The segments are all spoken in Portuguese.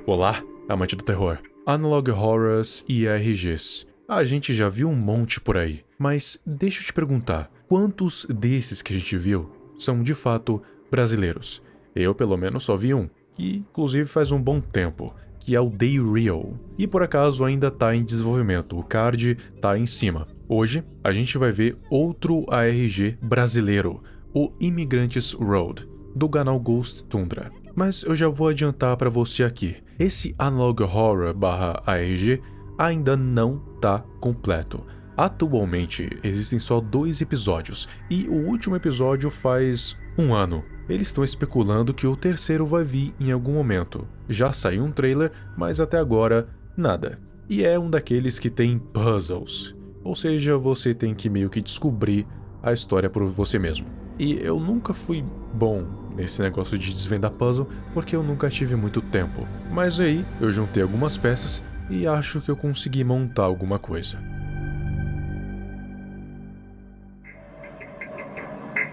Olá, amante do terror. Analog Horrors e RGs. A gente já viu um monte por aí, mas deixa eu te perguntar, quantos desses que a gente viu são de fato brasileiros? Eu pelo menos só vi um, que inclusive faz um bom tempo, que é o Day Real. E por acaso ainda tá em desenvolvimento, o card tá em cima. Hoje a gente vai ver outro ARG brasileiro, o Immigrants Road, do canal Ghost Tundra. Mas eu já vou adiantar para você aqui, esse Analog Horror /ARG ainda não tá completo. Atualmente existem só 2 episódios e o último episódio faz um ano. Eles estão especulando que o terceiro vai vir em algum momento. Já saiu um trailer, mas até agora nada. E é um daqueles que tem puzzles, ou seja, você tem que meio que descobrir a história por você mesmo. E eu nunca fui bom nesse negócio de desvendar puzzle porque eu nunca tive muito tempo. Mas aí eu juntei algumas peças e acho que eu consegui montar alguma coisa.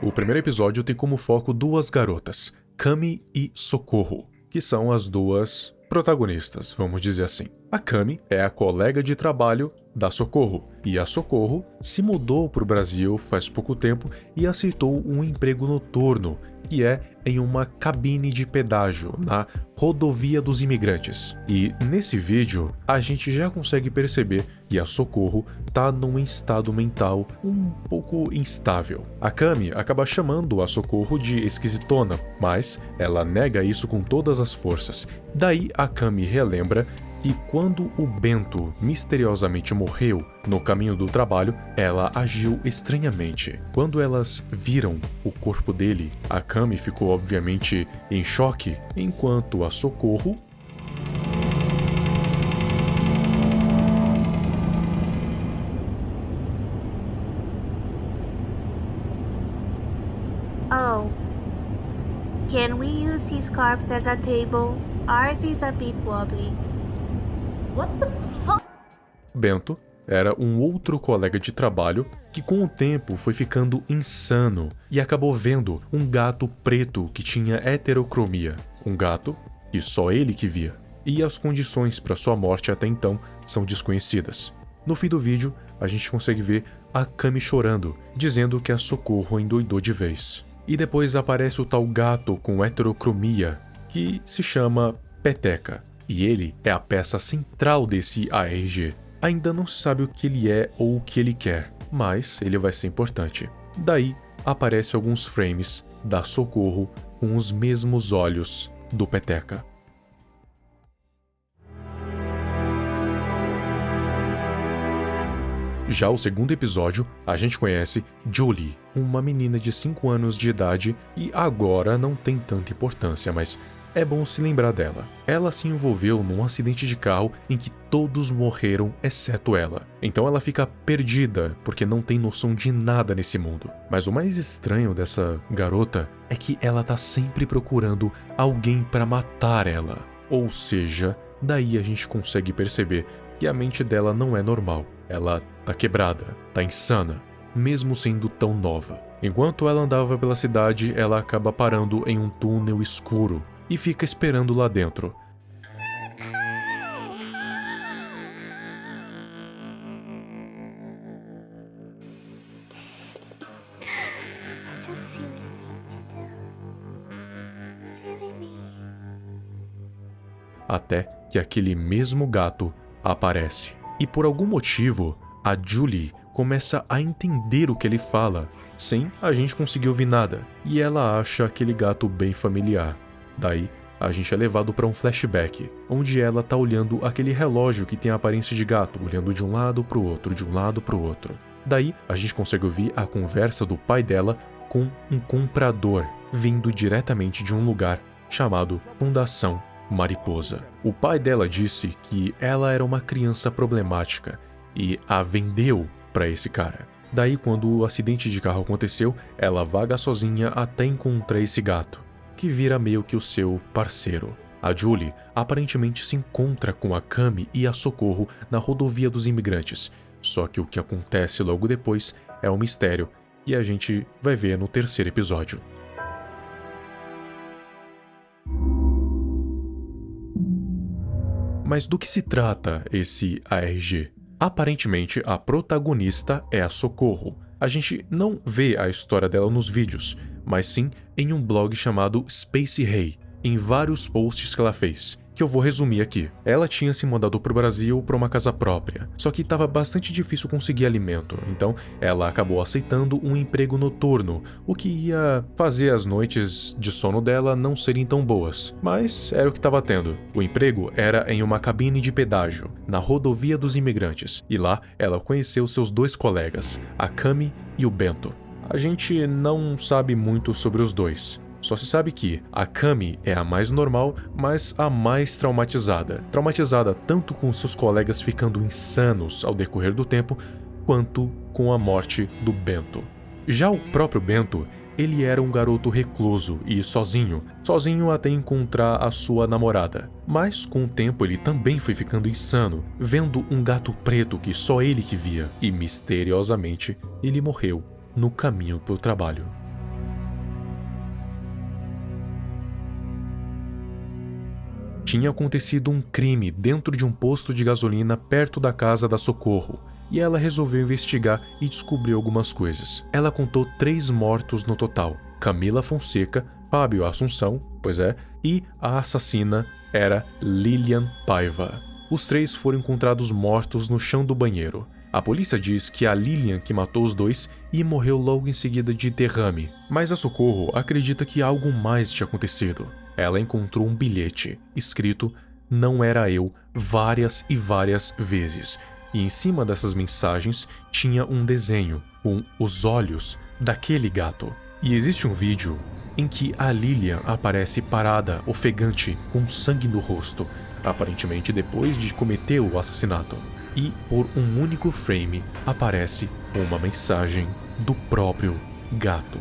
O primeiro episódio tem como foco 2 garotas, Cami e Socorro, que são as 2 protagonistas, vamos dizer assim. A Cami é a colega de trabalho da Socorro, e a Socorro se mudou para o Brasil faz pouco tempo e aceitou um emprego noturno, que é em uma cabine de pedágio na Rodovia dos Imigrantes. E nesse vídeo a gente já consegue perceber que a Socorro tá num estado mental um pouco instável. A Cami acaba chamando a Socorro de esquisitona, mas ela nega isso com todas as forças. Daí a Cami relembra que quando o Bento misteriosamente morreu no caminho do trabalho, ela agiu estranhamente. Quando elas viram o corpo dele, a Cami ficou obviamente em choque, enquanto a Socorro Oh. Can we use his corpse as a table? Ours is a bit wobbly. What the fuck? Bento era um outro colega de trabalho que com o tempo foi ficando insano e acabou vendo um gato preto que tinha heterocromia, um gato que só ele que via, e as condições para sua morte até então são desconhecidas. No fim do vídeo, a gente consegue ver a Cami chorando, dizendo que a Socorro endoidou de vez. E depois aparece o tal gato com heterocromia, que se chama Peteca. E ele é a peça central desse ARG. Ainda não se sabe o que ele é ou o que ele quer, mas ele vai ser importante. Daí aparecem alguns frames da Socorro com os mesmos olhos do Peteca. Já o segundo episódio, a gente conhece Julie, uma menina de 5 anos de idade e agora não tem tanta importância, mas é bom se lembrar dela. Ela se envolveu num acidente de carro em que todos morreram exceto ela. Então ela fica perdida porque não tem noção de nada nesse mundo. Mas o mais estranho dessa garota é que ela tá sempre procurando alguém para matar ela. Ou seja, daí a gente consegue perceber que a mente dela não é normal. Ela tá quebrada, tá insana, mesmo sendo tão nova. Enquanto ela andava pela cidade, ela acaba parando em um túnel escuro e fica esperando lá dentro. That's a silly thing to do. Silly me. Até que aquele mesmo gato aparece. E por algum motivo, a Julie começa a entender o que ele fala, sem a gente conseguir ouvir nada, e ela acha aquele gato bem familiar. Daí, a gente é levado para um flashback, onde ela tá olhando aquele relógio que tem a aparência de gato, olhando de um lado pro outro, de um lado pro outro. Daí, a gente consegue ouvir a conversa do pai dela com um comprador, vindo diretamente de um lugar chamado Fundação Mariposa. O pai dela disse que ela era uma criança problemática e a vendeu para esse cara. Daí, quando o acidente de carro aconteceu, ela vaga sozinha até encontrar esse gato, que vira meio que o seu parceiro. A Julie aparentemente se encontra com a Cami e a Socorro na Rodovia dos Imigrantes, só que o que acontece logo depois é um mistério que a gente vai ver no terceiro episódio. Mas do que se trata esse ARG? Aparentemente, a protagonista é a Socorro. A gente não vê a história dela nos vídeos, mas sim em um blog chamado Space Hay, em vários posts que ela fez, que eu vou resumir aqui. Ela tinha se mudado para o Brasil para uma casa própria, só que estava bastante difícil conseguir alimento, então ela acabou aceitando um emprego noturno, o que ia fazer as noites de sono dela não serem tão boas, mas era o que estava tendo. O emprego era em uma cabine de pedágio, na rodovia dos imigrantes, e lá ela conheceu seus 2 colegas, a Cami e o Bento. A gente não sabe muito sobre os dois. Só se sabe que a Cami é a mais normal, mas a mais traumatizada. Traumatizada tanto com seus colegas ficando insanos ao decorrer do tempo, quanto com a morte do Bento. Já o próprio Bento, ele era um garoto recluso e sozinho até encontrar a sua namorada. Mas com o tempo ele também foi ficando insano, vendo um gato preto que só ele que via, e misteriosamente ele morreu no caminho para o trabalho. Tinha acontecido um crime dentro de um posto de gasolina perto da casa da Socorro, e ela resolveu investigar e descobriu algumas coisas. Ela contou 3 mortos no total: Camila Fonseca, Fábio Assunção, e a assassina era Lilian Paiva. Os 3 foram encontrados mortos no chão do banheiro. A polícia diz que a Lilian que matou os 2 e morreu logo em seguida de derrame, mas a Socorro acredita que algo mais tinha acontecido. Ela encontrou um bilhete, escrito "Não era eu" várias e várias vezes, e em cima dessas mensagens tinha um desenho com os olhos daquele gato. E existe um vídeo em que a Lilian aparece parada, ofegante, com sangue no rosto, aparentemente depois de cometer o assassinato. E por um único frame aparece uma mensagem do próprio gato.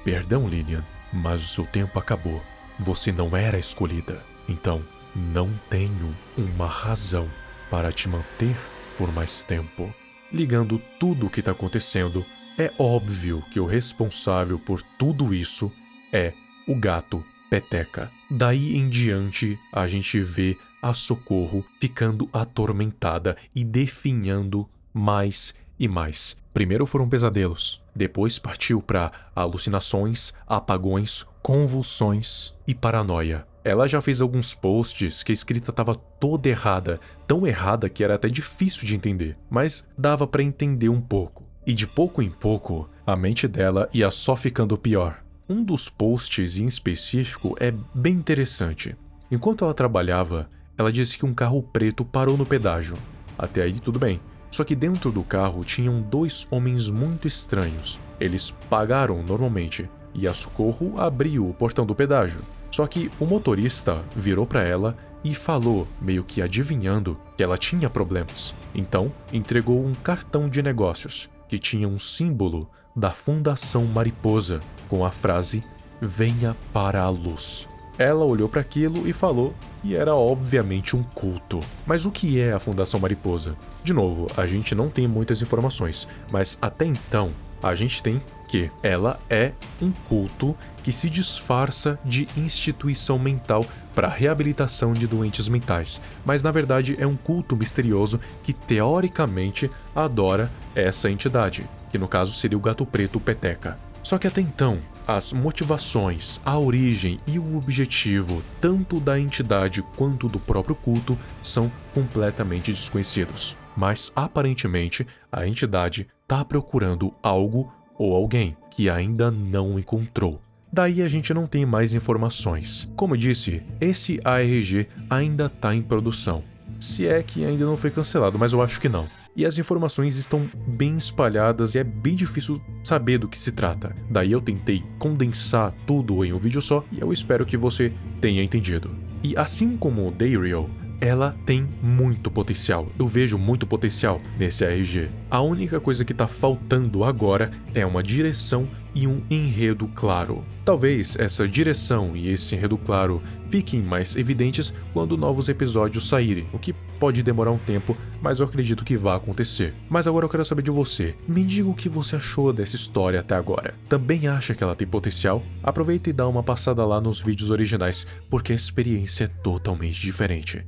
"Perdão, Lilian, mas o seu tempo acabou. Você não era escolhida, então não tenho uma razão para te manter por mais tempo." Ligando tudo o que está acontecendo, é óbvio que o responsável por tudo isso é o gato Peteca. Daí em diante, a gente vê a Socorro ficando atormentada e definhando mais e mais. Primeiro foram pesadelos, depois partiu para alucinações, apagões, convulsões e paranoia. Ela já fez alguns posts que a escrita estava toda errada, tão errada que era até difícil de entender, mas dava para entender um pouco. E de pouco em pouco, a mente dela ia só ficando pior. Um dos posts em específico é bem interessante. Enquanto ela trabalhava, ela disse que um carro preto parou no pedágio. Até aí tudo bem. Só que dentro do carro tinham 2 homens muito estranhos. Eles pagaram normalmente, e a Socorro abriu o portão do pedágio. Só que o motorista virou para ela e falou, meio que adivinhando, que ela tinha problemas. Então, entregou um cartão de negócios, que tinha um símbolo da Fundação Mariposa, com a frase "Venha para a luz". Ela olhou para aquilo e falou que era obviamente um culto. Mas o que é a Fundação Mariposa? De novo, a gente não tem muitas informações, mas até então a gente tem que ela é um culto que se disfarça de instituição mental para reabilitação de doentes mentais, mas na verdade é um culto misterioso que teoricamente adora essa entidade, que no caso seria o gato preto Peteca. Só que até então, as motivações, a origem e o objetivo tanto da entidade quanto do próprio culto são completamente desconhecidos. Mas aparentemente a entidade está procurando algo ou alguém que ainda não encontrou. Daí a gente não tem mais informações. Como eu disse, esse ARG ainda está em produção. Se é que ainda não foi cancelado, mas eu acho que não. E as informações estão bem espalhadas e é bem difícil saber do que se trata. Daí eu tentei condensar tudo em um vídeo só e eu espero que você tenha entendido. E assim como o Daryl, ela tem muito potencial. Eu vejo muito potencial nesse ARG. A única coisa que tá faltando agora é uma direção e um enredo claro. Talvez essa direção e esse enredo claro fiquem mais evidentes quando novos episódios saírem, o que pode demorar um tempo, mas eu acredito que vai acontecer. Mas agora eu quero saber de você. Me diga o que você achou dessa história até agora. Também acha que ela tem potencial? Aproveita e dá uma passada lá nos vídeos originais, porque a experiência é totalmente diferente.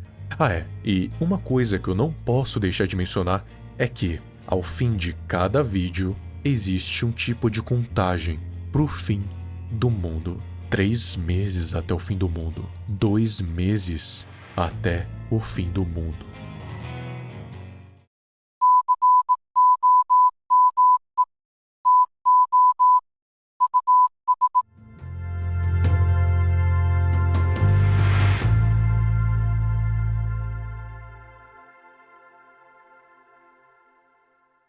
E uma coisa que eu não posso deixar de mencionar é que, ao fim de cada vídeo, existe um tipo de contagem pro fim do mundo. 3 meses até o fim do mundo. 2 meses até o fim do mundo.